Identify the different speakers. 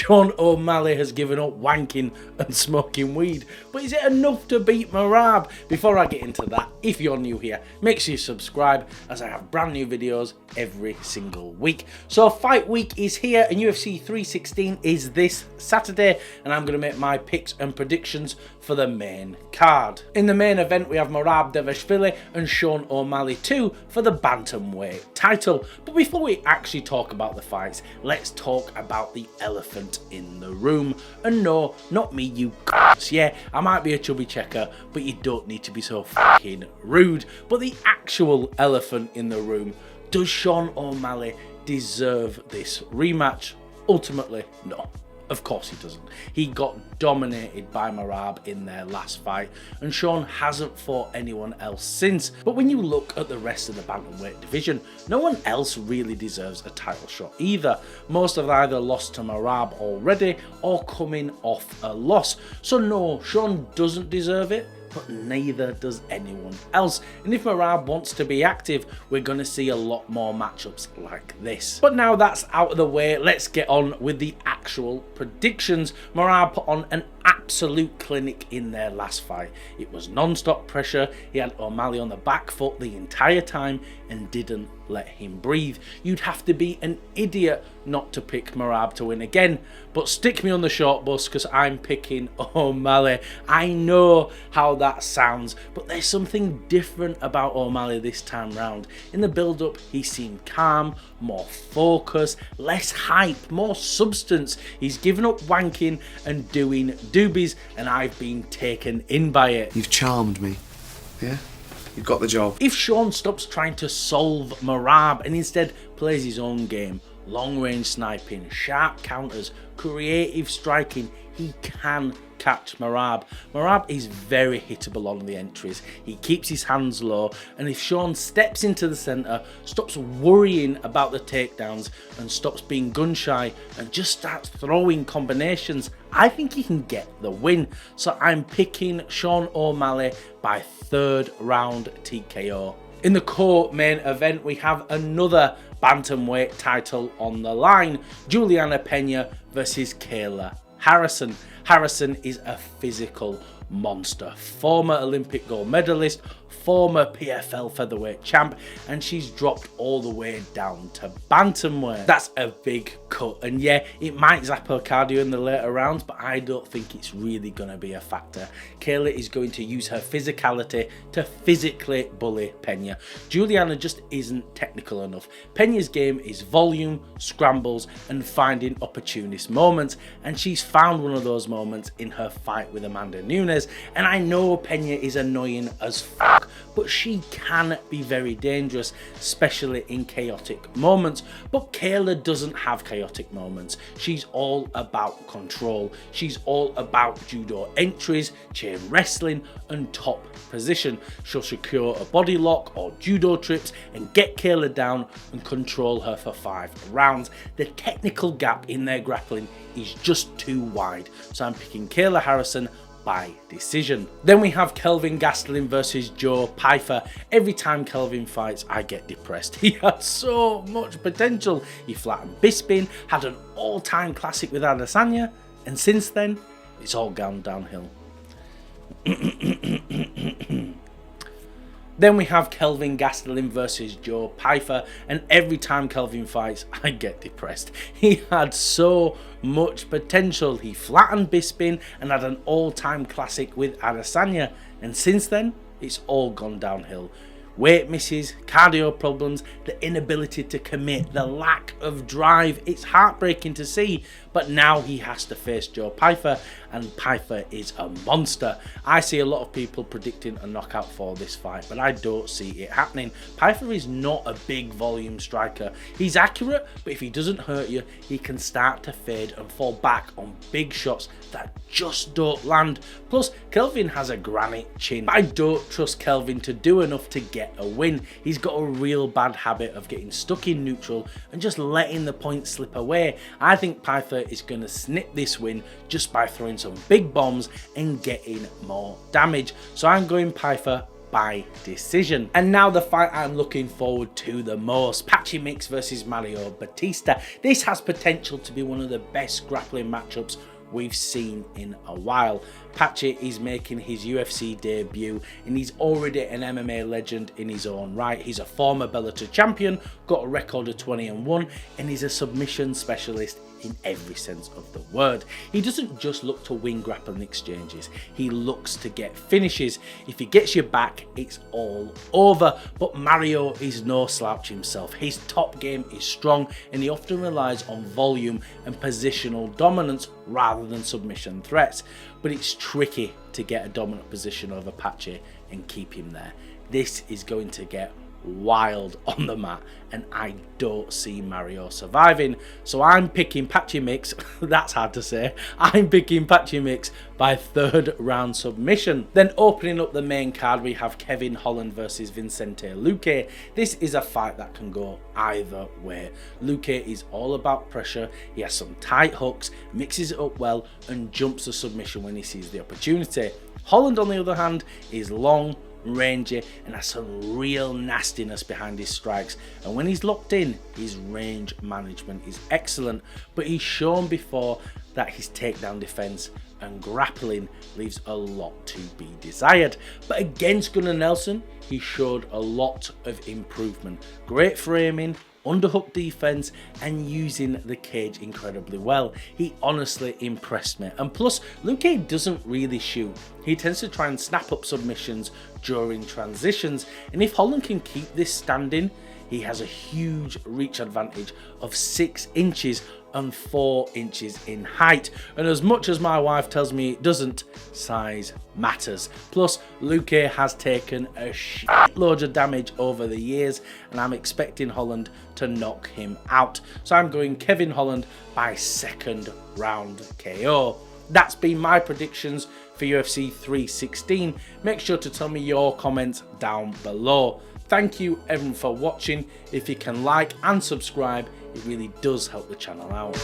Speaker 1: Sean O'Malley has given up wanking and smoking weed, but is it enough to beat Merab? Before I get into that, if you're new here, make sure you subscribe as I have brand new videos every single week. So fight week is here and UFC 316 is this Saturday, and I'm going to make my picks and predictions for the main card. In the main event we have Merab Dvalishvili and Sean O'Malley 2 for the bantamweight title. But before we actually talk about the fights, let's talk about the elephant in the room. And no, not me, you c***s. Yeah, I might be a chubby checker, but you don't need to be so fucking rude. But the actual elephant in the room, does Sean O'Malley deserve this rematch? Ultimately, no. Of course he doesn't. He got dominated by Merab in their last fight, and Sean hasn't fought anyone else since. But when you look at the rest of the bantamweight division, no one else really deserves a title shot either. Most have either lost to Merab already or coming off a loss. So no, Sean doesn't deserve it, but neither does anyone else. And if Merab wants to be active, we're going to see a lot more matchups like this. But now that's out of the way, let's get on with the actual predictions. Merab put on an absolute clinic in their last fight. It was non-stop pressure. He had O'Malley on the back foot the entire time and didn't let him breathe. You'd have to be an idiot not to pick Merab to win again, but stick me on the short bus because I'm picking O'Malley. I know how that sounds, but there's something different about O'Malley this time round. In the build-up, he seemed calm, more focus, less hype, more substance. He's given up wanking and doing doobies, and I've been taken in by it.
Speaker 2: You've charmed me, yeah? You've got the job.
Speaker 1: If Sean stops trying to solve Merab and instead plays his own game, long-range sniping, sharp counters, creative striking, he can catch Merab. Merab is very hittable on the entries. He keeps his hands low, and if Sean steps into the centre, stops worrying about the takedowns and stops being gun shy and just starts throwing combinations, I think he can get the win. So I'm picking Sean O'Malley by third round TKO. In the co-main event, we have another bantamweight title on the line. Julianna Pena versus Kayla Harrison. Harrison is a physical monster, former Olympic gold medalist, former PFL featherweight champ, and she's dropped all the way down to bantamweight. That's a big cut, and yeah, it might zap her cardio in the later rounds, but I don't think it's really going to be a factor. Kayla is going to use her physicality to physically bully Pena. Julianna just isn't technical enough. Pena's game is volume, scrambles, and finding opportunist moments, and she's found one of those moments in her fight with Amanda Nunes. And I know Pena is annoying as fuck, but she can be very dangerous, especially in chaotic moments. But Kayla doesn't have chaotic moments. She's all about control. She's all about judo entries, chain wrestling, and top position. She'll secure a body lock or judo trips and get Kayla down and control her for 5 rounds. The technical gap in their grappling is just too wide. So I'm picking Kayla Harrison by decision. Then we have Kelvin Gastelum versus Pyfer. Every time Kelvin fights, I get depressed. He had so much potential. He flattened Bisping, had an all-time classic with Adesanya, and since then, it's all gone downhill. Then we have Kelvin Gastelum versus Pyfer, and every time Kelvin fights, I get depressed. He had so much potential. He flattened Bisping and had an all-time classic with Adesanya, and since then, it's all gone downhill. Weight misses, cardio problems, the inability to commit, the lack of drive. It's heartbreaking to see, but now he has to face Pyfer, and Pyfer is a monster. I see a lot of people predicting a knockout for this fight, but I don't see it happening. Pyfer is not a big volume striker. He's accurate, but if he doesn't hurt you, he can start to fade and fall back on big shots that just don't land. Plus, Kelvin has a granite chin. I don't trust Kelvin to do enough to get a win. He's got a real bad habit of getting stuck in neutral and just letting the points slip away. I think Pyfer is going to snip this win just by throwing some big bombs and getting more damage. So I'm going Pyfer by decision. And now the fight I'm looking forward to the most, Patchy versus Bautista. This has potential to be one of the best grappling matchups we've seen in a while. Patchy is making his UFC debut and he's already an MMA legend in his own right. He's a former Bellator champion, got a record of 20-1, and he's a submission specialist in every sense of the word. He doesn't just look to win grappling exchanges, he looks to get finishes. If he gets your back, it's all over. But Mario is no slouch himself. His top game is strong and he often relies on volume and positional dominance rather than submission threats. But it's tricky to get a dominant position over Patchy and keep him there. This is going to get wild on the mat and I don't see Mario surviving, so I'm picking Patchy that's hard to say, I'm picking Patchy by 3rd round submission. Then opening up the main card, we have Kelvin Holland versus Vicente Luque. This is a fight that can go either way. Luque is all about pressure, he has some tight hooks, mixes it up well and jumps the submission when he sees the opportunity. Holland on the other hand is long, rangy and has some real nastiness behind his strikes, and when he's locked in, his range management is excellent. But he's shown before that his takedown defense and grappling leaves a lot to be desired. But against Gunnar Nelson, he showed a lot of improvement. Great framing, underhook defense and using the cage incredibly well. He honestly impressed me. And plus, Luque doesn't really shoot. He tends to try and snap up submissions during transitions, and if Holland can keep this standing, he has a huge reach advantage of 6 inches and 4 inches in height. And as much as my wife tells me it doesn't, size matters. Plus, Luque has taken a shitload of damage over the years and I'm expecting Holland to knock him out. So I'm going Kelvin Holland by 2nd round KO. That's been my predictions for UFC 316. Make sure to tell me your comments down below. Thank you everyone for watching. If you can like and subscribe, it really does help the channel out.